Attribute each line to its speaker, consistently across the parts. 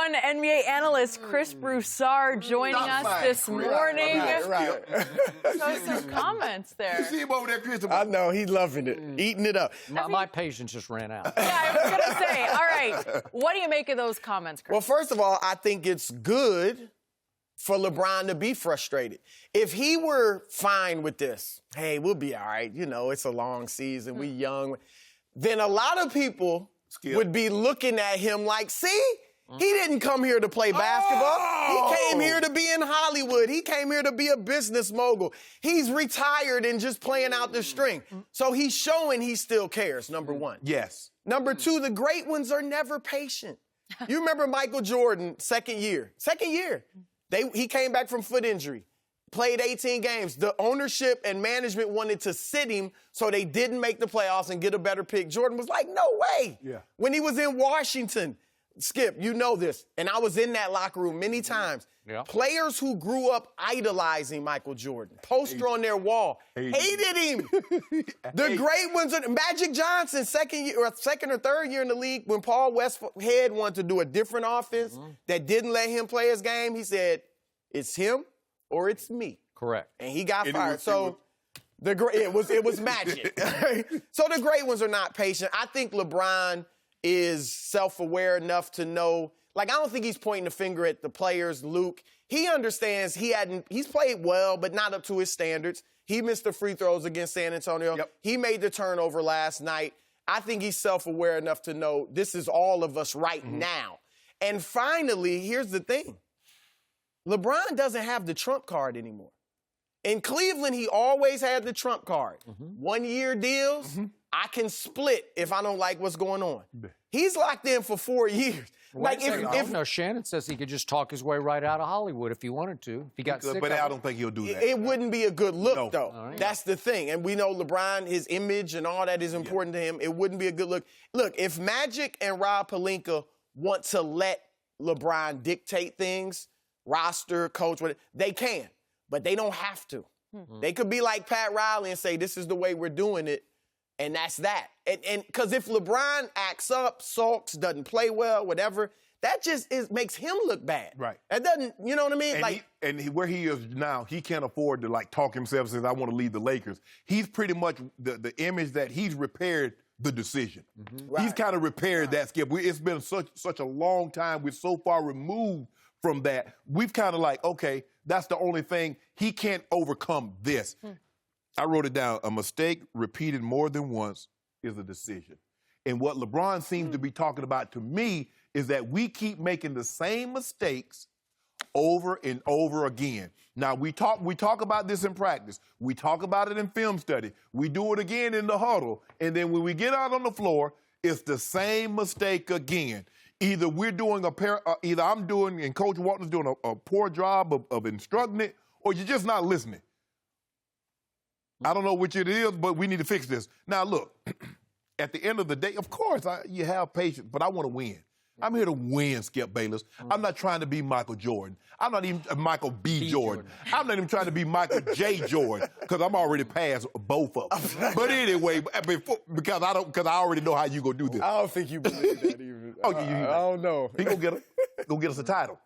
Speaker 1: #1 NBA analyst Chris Broussard joining us this morning.
Speaker 2: Right.
Speaker 1: So some comments there.
Speaker 2: You see him over there, Chris?
Speaker 3: I know, he's loving it, eating it up.
Speaker 4: My patience just ran out.
Speaker 1: Yeah, I was going to say, all right, what do you make of those comments, Chris?
Speaker 3: Well, first of all, I think it's good for LeBron to be frustrated. If he were fine with this, hey, we'll be all right, you know, it's a long season, we young, then a lot of people would be looking at him like, see, he didn't come here to play basketball. He came here to be in Hollywood. He came here to be a business mogul. He's retired and just playing out the string. So he's showing he still cares, number one.
Speaker 2: Yes.
Speaker 3: Number two, the great ones are never patient. You remember Michael Jordan, second year. He came back from foot injury, played 18 games. The ownership and management wanted to sit him so they didn't make the playoffs and get a better pick. Jordan was like, no way.
Speaker 2: Yeah.
Speaker 3: When he was in Washington, Skip, you know this, and I was in that locker room many times.
Speaker 4: Yeah.
Speaker 3: Players who grew up idolizing Michael Jordan, poster on their wall, hated him. The great ones, Magic Johnson, second or third year in the league, when Paul Westhead wanted to do a different offense that didn't let him play his game, he said, it's him or it's me.
Speaker 4: Correct.
Speaker 3: And he got fired. It was magic. So the great ones are not patient. I think LeBron is self-aware enough to know, like, I don't think he's pointing the finger at the players, Luke. He understands he's played well, but not up to his standards. He missed the free throws against San Antonio.
Speaker 2: Yep.
Speaker 3: He made the turnover last night. I think he's self-aware enough to know this is all of us right now. And finally, here's the thing. LeBron doesn't have the trump card anymore. In Cleveland, he always had the trump card. 1 year deals. I can split if I don't like what's going on. He's locked in for 4 years.
Speaker 4: Like if Shannon says he could just talk his way right out of Hollywood if he wanted to. If he got sick.
Speaker 2: But I don't think he'll do that.
Speaker 3: It wouldn't be a good look, though.
Speaker 4: Right.
Speaker 3: That's the thing. And we know LeBron, his image and all that is important to him. It wouldn't be a good look. Look, if Magic and Rob Pelinka want to let LeBron dictate things, roster, coach, whatever, they can. But they don't have to. They could be like Pat Riley and say, this is the way we're doing it, and that's that. And because if LeBron acts up, sulks, doesn't play well, whatever, that just makes him look bad.
Speaker 2: Right.
Speaker 3: That doesn't, you know what I mean?
Speaker 2: And where he is now, he can't afford to, like, talk himself and say, I want to leave the Lakers. He's pretty much the image that he's repaired the decision. He's kind of repaired that, Skip. It's been such a long time. We're so far removed from that. We've kind of like, okay, that's the only thing. He can't overcome this. I wrote it down. A mistake repeated more than once is a decision. And what LeBron seems to be talking about to me is that we keep making the same mistakes over and over again. Now, we talk about this in practice. We talk about it in film study. We do it again in the huddle. And then when we get out on the floor, it's the same mistake again. Either we're doing either I'm doing and Coach Walton's doing a poor job of instructing it, or you're just not listening. I don't know which it is, but we need to fix this. Now, look, at the end of the day, of course, you have patience, but I want to win. I'm here to win, Skip Bayless. I'm not trying to be Michael Jordan. I'm not even Michael B. Jordan. I'm not even trying to be Michael J. Jordan, because I'm already past both of them. But anyway, because I already know how you gonna do this.
Speaker 3: I don't think you believe that even.
Speaker 2: I
Speaker 3: don't know.
Speaker 2: He gonna get us a title.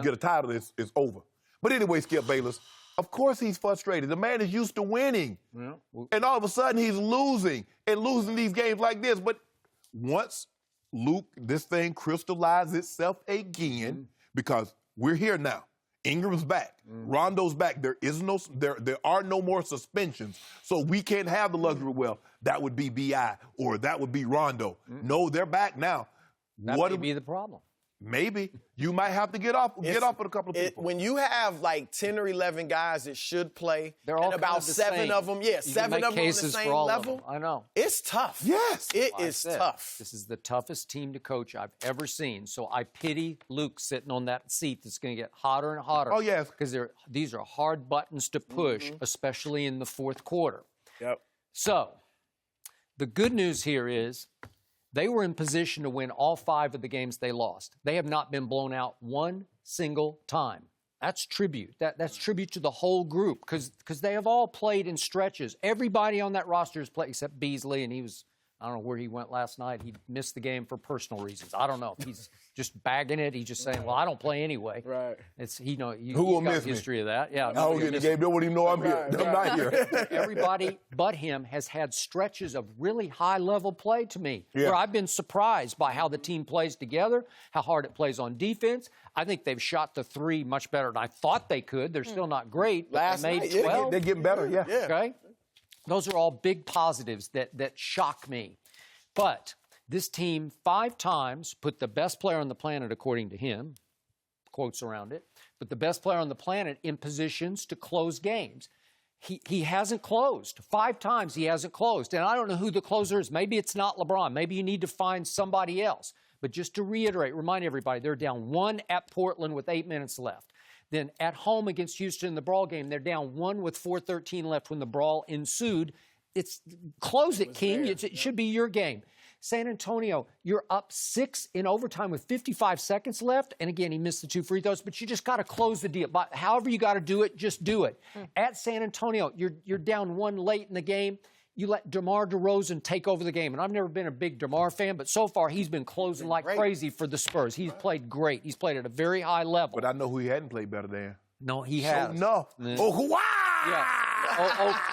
Speaker 2: Get a title, it's over. But anyway, Skip Bayless, of course he's frustrated. The man is used to winning. And all of a sudden he's losing these games like this. But once Luke, this thing crystallized itself again, because we're here now. Ingram's back. Rondo's back. There are no more suspensions. So we can't have the luxury, well, that would be B.I. or that would be Rondo. No, they're back now.
Speaker 4: That may be the problem.
Speaker 3: Maybe.
Speaker 2: You might have to get off with a couple of people.
Speaker 3: When you have like 10 or 11 guys that should play,
Speaker 4: they're all
Speaker 3: and about seven of them, seven of them on the same level,
Speaker 4: I know.
Speaker 3: It's tough.
Speaker 2: Yes.
Speaker 3: It is tough.
Speaker 4: This is the toughest team to coach I've ever seen. So I pity Luke sitting on that seat that's going to get hotter and hotter.
Speaker 2: Oh, yes.
Speaker 4: Because these are hard buttons to push, especially in the fourth quarter.
Speaker 3: Yep.
Speaker 4: So the good news here is they were in position to win all 5 of the games they lost. They have not been blown out one single time. That's tribute. That's tribute to the whole group because they have all played in stretches. Everybody on that roster has played except Beasley, and he was I don't know where he went last night. He missed the game for personal reasons. I don't know. He's just bagging it. He's just saying, well, I don't play anyway.
Speaker 3: Right.
Speaker 4: It's Who
Speaker 2: will
Speaker 4: got
Speaker 2: miss
Speaker 4: a history of that. Yeah.
Speaker 2: I don't get the game. They won't even know I'm here. I'm not here.
Speaker 4: Everybody but him has had stretches of really high-level play to me, where I've been surprised by how the team plays together, how hard it plays on defense. I think they've shot the three much better than I thought they could. They're still not great, but
Speaker 3: Last
Speaker 4: they
Speaker 3: night,
Speaker 4: made 12.
Speaker 2: They're getting better, yeah.
Speaker 4: Okay? Those are all big positives that shock me. But this team 5 times put the best player on the planet, according to him, quotes around it, but the best player on the planet in positions to close games. He hasn't closed. 5 times he hasn't closed. And I don't know who the closer is. Maybe it's not LeBron. Maybe you need to find somebody else. But just to reiterate, remind everybody, they're down 1 at Portland with 8 minutes left. Then at home against Houston in the Brawl game, they're down 1 with 4:13 left when the brawl ensued. It's close it, King. It should be your game. San Antonio, you're up 6 in overtime with 55 seconds left. And again, he missed the 2 free throws, but you just got to close the deal. But however you got to do it, just do it. At San Antonio, you're down 1 late in the game. You let DeMar DeRozan take over the game. And I've never been a big DeMar fan, but so far he's been closing like crazy for the Spurs. He's played great. He's played at a very high level.
Speaker 2: But I know who he hadn't played better than.
Speaker 4: No, he has.
Speaker 2: No. Oh, Kawhi!
Speaker 4: Yeah.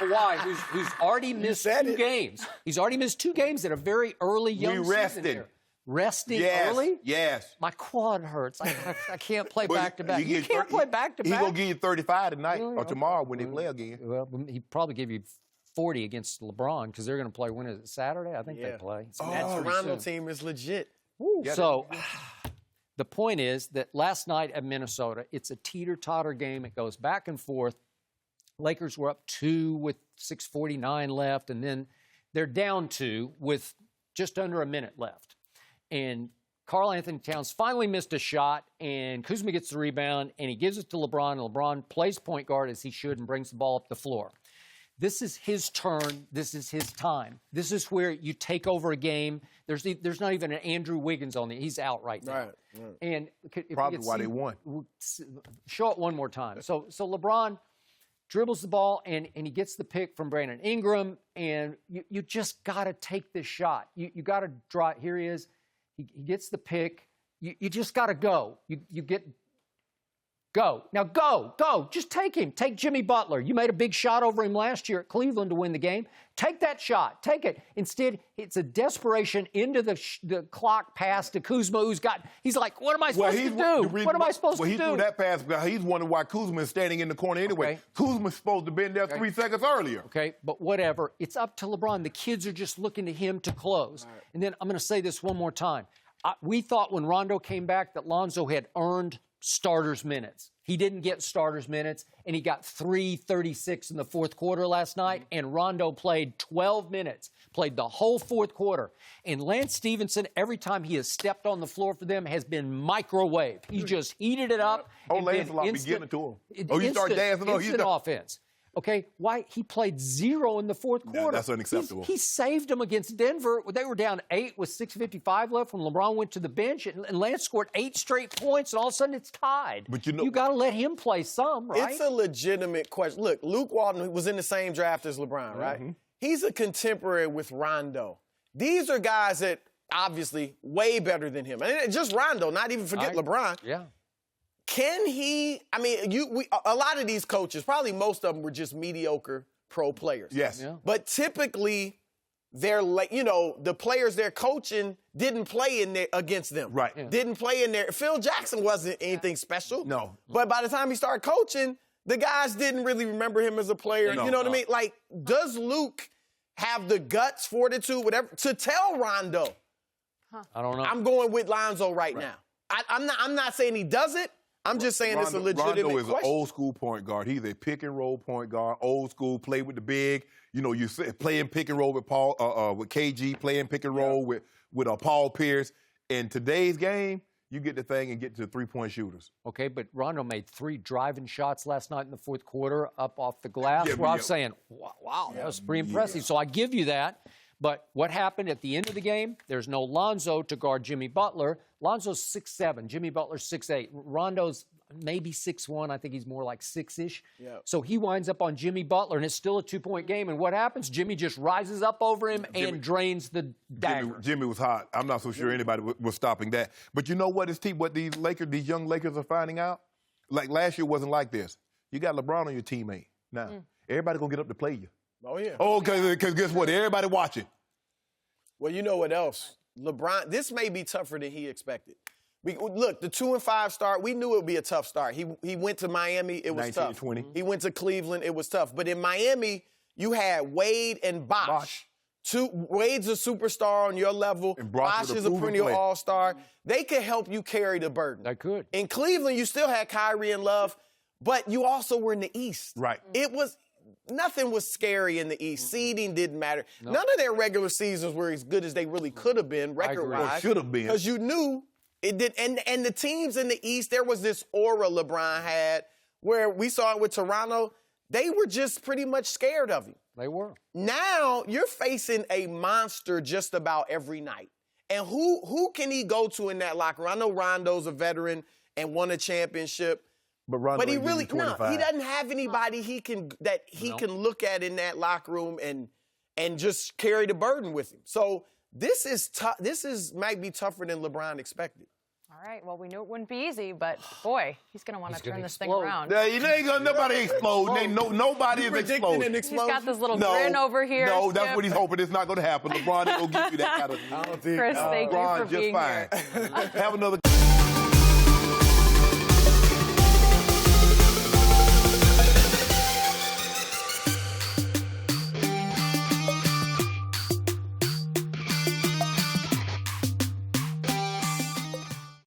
Speaker 4: Kawhi, who's already missed 2 games. He's already missed 2 games at a very early young season here. Resting early?
Speaker 2: Yes.
Speaker 4: My quad hurts. I can't play back-to-back. You can't play back-to-back.
Speaker 2: He's going to give you 35 tonight or tomorrow when they play again.
Speaker 4: Well, he'd probably give you 40 against LeBron because they're going to play, when is it, Saturday? I think they play.
Speaker 3: That Toronto team is legit.
Speaker 4: So the point is that last night at Minnesota, it's a teeter-totter game. It goes back and forth. Lakers were up 2 with 6:49 left, and then they're down 2 with just under a minute left. And Karl Anthony Towns finally missed a shot, and Kuzma gets the rebound, and he gives it to LeBron, and LeBron plays point guard as he should and brings the ball up the floor. This is his turn. This is his time. This is where you take over a game. There's not even an Andrew Wiggins on it. He's out right now.
Speaker 3: Right.
Speaker 4: And
Speaker 2: probably why they won.
Speaker 4: Show it one more time. So LeBron dribbles the ball, and he gets the pick from Brandon Ingram, and you just got to take this shot. You got to draw it. Here he is. He gets the pick. You just got to go. Go. Now go. Just take him. Take Jimmy Butler. You made a big shot over him last year at Cleveland to win the game. Take that shot. Take it. Instead, it's a desperation into the clock pass to Kuzma, he's like, what am I supposed to do? What am I supposed to do?
Speaker 2: Well, he threw that pass because he's wondering why Kuzma is standing in the corner anyway.
Speaker 4: Okay.
Speaker 2: Kuzma's supposed to have been there 3 seconds earlier.
Speaker 4: Okay, but whatever. It's up to LeBron. The kids are just looking to him to close. Right. And then I'm going to say this one more time. We thought when Rondo came back that Lonzo had earned starters minutes. He didn't get starters minutes, and he got 3:36 in the fourth quarter last night, and Rondo played 12 minutes, played the whole fourth quarter. And Lance Stevenson, every time he has stepped on the floor for them, has been microwave. He's just heated it up.
Speaker 2: Lance will be giving it to him. You start dancing.
Speaker 4: Instant offense. Okay, why? He played 0 in the fourth quarter.
Speaker 2: That's unacceptable.
Speaker 4: He saved them against Denver. They were down 8 with 6:55 left when LeBron went to the bench, and Lance scored 8 straight points, and all of a sudden it's tied.
Speaker 2: But
Speaker 4: you got to let him play some, right?
Speaker 3: It's a legitimate question. Look, Luke Walton was in the same draft as LeBron, right? He's a contemporary with Rondo. These are guys that obviously way better than him. And just Rondo, not even forget LeBron.
Speaker 4: Yeah.
Speaker 3: Can he? I mean, a lot of these coaches, probably most of them, were just mediocre pro players.
Speaker 2: Yes.
Speaker 4: Yeah.
Speaker 3: But typically, the players they're coaching didn't play in there against them.
Speaker 2: Right. Yeah.
Speaker 3: Didn't play in there. Phil Jackson wasn't anything special.
Speaker 2: No.
Speaker 3: But by the time he started coaching, the guys didn't really remember him as a player.
Speaker 2: No,
Speaker 3: you know what I mean? Like, does Luke have the guts, fortitude, whatever, to tell Rondo?
Speaker 4: I don't know.
Speaker 3: I'm going with Lonzo right now. I'm not saying he does it. I'm just saying it's a legitimate
Speaker 2: Rondo is
Speaker 3: question.
Speaker 2: an old-school point guard. He's a pick-and-roll point guard, old school, play with the big. You know, you playing pick-and-roll with with KG, playing pick-and-roll with Paul Pierce. In today's game, you get the thing and get to the three-point shooters.
Speaker 4: Okay, but Rondo made 3 driving shots last night in the fourth quarter up off the glass. I'm saying, wow, that was pretty impressive. So I give you that. But what happened at the end of the game? There's no Lonzo to guard Jimmy Butler. Lonzo's 6'7", Jimmy Butler's 6'8". Rondo's maybe 6'1". I think he's more like 6-ish.
Speaker 3: Yeah.
Speaker 4: So he winds up on Jimmy Butler, and it's still a 2-point game. And what happens? Jimmy just rises up over him and drains the dagger.
Speaker 2: Jimmy was hot. I'm not so sure anybody was stopping that. But you know what what these young Lakers are finding out? Like last year wasn't like this. You got LeBron on your teammate. Now, everybody gonna get up to play you.
Speaker 3: Oh, yeah.
Speaker 2: Oh, because guess what? Everybody watching.
Speaker 3: Well, you know what else? LeBron, this may be tougher than he expected. Look, the 2-5 start, we knew it would be a tough start. He went to Miami, it was tough.
Speaker 2: 20.
Speaker 3: He went to Cleveland, it was tough. But in Miami, you had Wade and Bosh. Wade's a superstar on your level.
Speaker 2: And
Speaker 3: Bosh is a perennial all-star. They could help you carry the burden.
Speaker 4: They could.
Speaker 3: In Cleveland, you still had Kyrie and Love, but you also were in the East.
Speaker 2: Right.
Speaker 3: Nothing was scary in the East. Seeding didn't matter. None of their regular seasons were as good as they really could have been, record-wise.
Speaker 2: Or should have been.
Speaker 3: Because you knew it did. And the teams in the East, there was this aura LeBron had where we saw it with Toronto. They were just pretty much scared of him.
Speaker 4: They were.
Speaker 3: Now you're facing a monster just about every night. And who can he go to in that locker room? I know Rondo's a veteran and won a championship. But he really he doesn't have anybody he can look at in that locker room and just carry the burden with him. So this is tough. Might be tougher than LeBron expected.
Speaker 1: All right. Well, we knew it wouldn't be easy, but boy, he's going to want to turn this thing around.
Speaker 2: Yeah, you ain't gonna nobody explode. Nobody is exploding.
Speaker 1: He's got this little grin over here.
Speaker 2: No, that's what he's hoping. It's not going to happen. LeBron ain't gonna give you that kind of.
Speaker 1: Chris, thank you for being here.
Speaker 2: Have another.